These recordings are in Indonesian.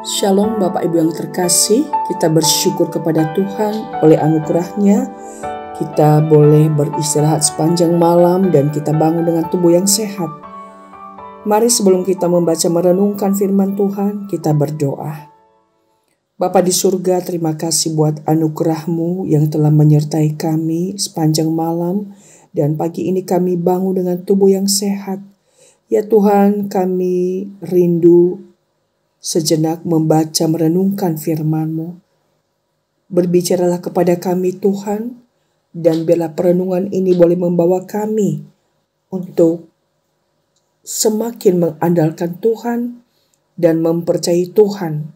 Shalom Bapak Ibu yang terkasih, kita bersyukur kepada Tuhan oleh anugerah-Nya. Kita boleh beristirahat sepanjang malam dan kita bangun dengan tubuh yang sehat. Mari sebelum kita membaca merenungkan firman Tuhan, kita berdoa. Bapa di surga, terima kasih buat anugerah-Mu yang telah menyertai kami sepanjang malam. Dan pagi ini kami bangun dengan tubuh yang sehat. Ya Tuhan, kami rindu sejenak membaca merenungkan firman-Mu. Berbicaralah kepada kami Tuhan, dan biarlah perenungan ini boleh membawa kami untuk semakin mengandalkan Tuhan dan mempercayai Tuhan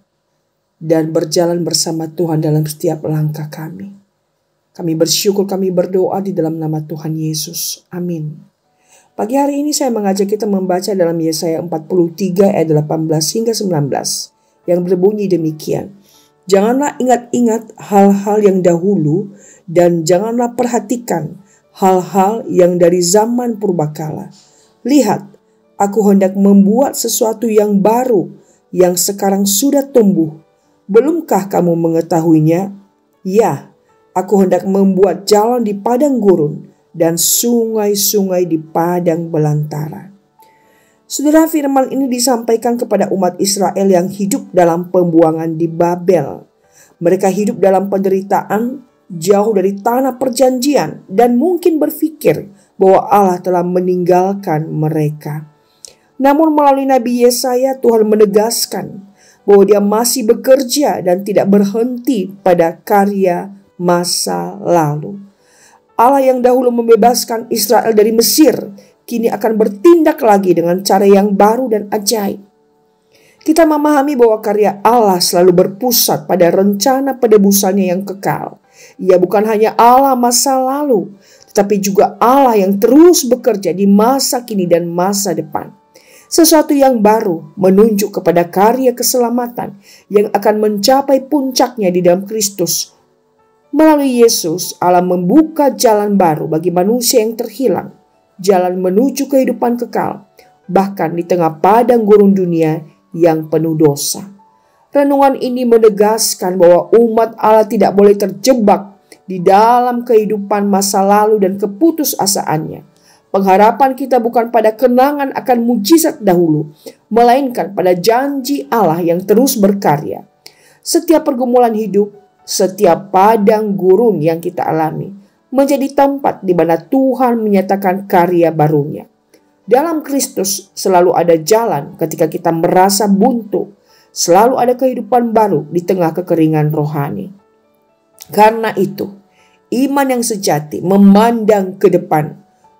dan berjalan bersama Tuhan dalam setiap langkah kami. Kami bersyukur, kami berdoa di dalam nama Tuhan Yesus. Amin. Pagi hari ini saya mengajak kita membaca dalam Yesaya 43 ayat 18 hingga 19 yang berbunyi demikian. Janganlah ingat-ingat hal-hal yang dahulu dan janganlah perhatikan hal-hal yang dari zaman purbakala. Lihat, aku hendak membuat sesuatu yang baru yang sekarang sudah tumbuh. Belumkah kamu mengetahuinya? Ya, aku hendak membuat jalan di padang gurun dan sungai-sungai di padang belantara. Saudara, firman ini disampaikan kepada umat Israel yang hidup dalam pembuangan di Babel. Mereka hidup dalam penderitaan, jauh dari tanah perjanjian, dan mungkin berpikir bahwa Allah telah meninggalkan mereka. Namun melalui Nabi Yesaya, Tuhan menegaskan bahwa Dia masih bekerja dan tidak berhenti pada karya masa lalu. Allah yang dahulu membebaskan Israel dari Mesir, kini akan bertindak lagi dengan cara yang baru dan ajaib. Kita memahami bahwa karya Allah selalu berpusat pada rencana penebusannya yang kekal. Ia bukan hanya Allah masa lalu, tetapi juga Allah yang terus bekerja di masa kini dan masa depan. Sesuatu yang baru menunjuk kepada karya keselamatan yang akan mencapai puncaknya di dalam Kristus. Melalui Yesus, Allah membuka jalan baru bagi manusia yang terhilang, jalan menuju kehidupan kekal, bahkan di tengah padang gurun dunia yang penuh dosa. Renungan ini menegaskan bahwa umat Allah tidak boleh terjebak di dalam kehidupan masa lalu dan keputusasaannya. Pengharapan kita bukan pada kenangan akan mujizat dahulu, melainkan pada janji Allah yang terus berkarya. Setiap pergumulan hidup, setiap padang gurun yang kita alami menjadi tempat di mana Tuhan menyatakan karya barunya. Dalam Kristus selalu ada jalan ketika kita merasa buntu. Selalu ada kehidupan baru di tengah kekeringan rohani. Karena itu, iman yang sejati memandang ke depan,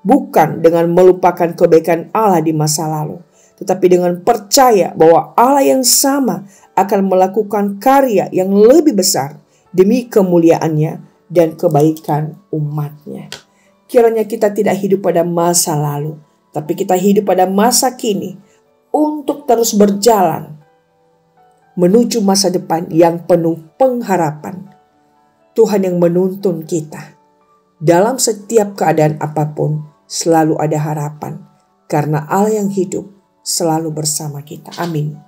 bukan dengan melupakan kebaikan Allah di masa lalu, tetapi dengan percaya bahwa Allah yang sama akan melakukan karya yang lebih besar demi kemuliaannya dan kebaikan umatnya. Kiranya kita tidak hidup pada masa lalu, tapi kita hidup pada masa kini untuk terus berjalan menuju masa depan yang penuh pengharapan. Tuhan yang menuntun kita. Dalam setiap keadaan apapun selalu ada harapan, karena Allah yang hidup selalu bersama kita. Amin.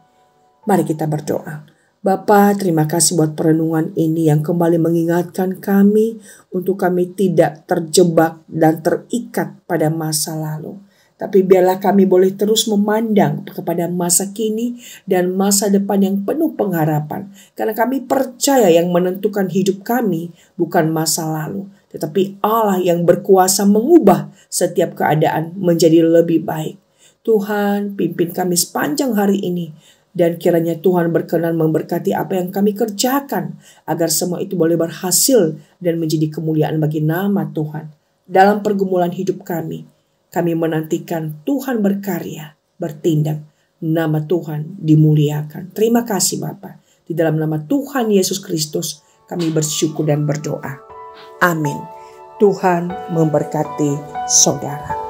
Mari kita berdoa. Bapa, terima kasih buat perenungan ini yang kembali mengingatkan kami untuk kami tidak terjebak dan terikat pada masa lalu. Tapi biarlah kami boleh terus memandang kepada masa kini dan masa depan yang penuh pengharapan. Karena kami percaya yang menentukan hidup kami bukan masa lalu, tetapi Allah yang berkuasa mengubah setiap keadaan menjadi lebih baik. Tuhan, pimpin kami sepanjang hari ini. Dan kiranya Tuhan berkenan memberkati apa yang kami kerjakan, agar semua itu boleh berhasil dan menjadi kemuliaan bagi nama Tuhan. Dalam pergumulan hidup kami menantikan Tuhan berkarya, bertindak. Nama Tuhan dimuliakan. Terima kasih Bapa. Di dalam nama Tuhan Yesus Kristus kami bersyukur dan berdoa. Amin. Tuhan memberkati saudara.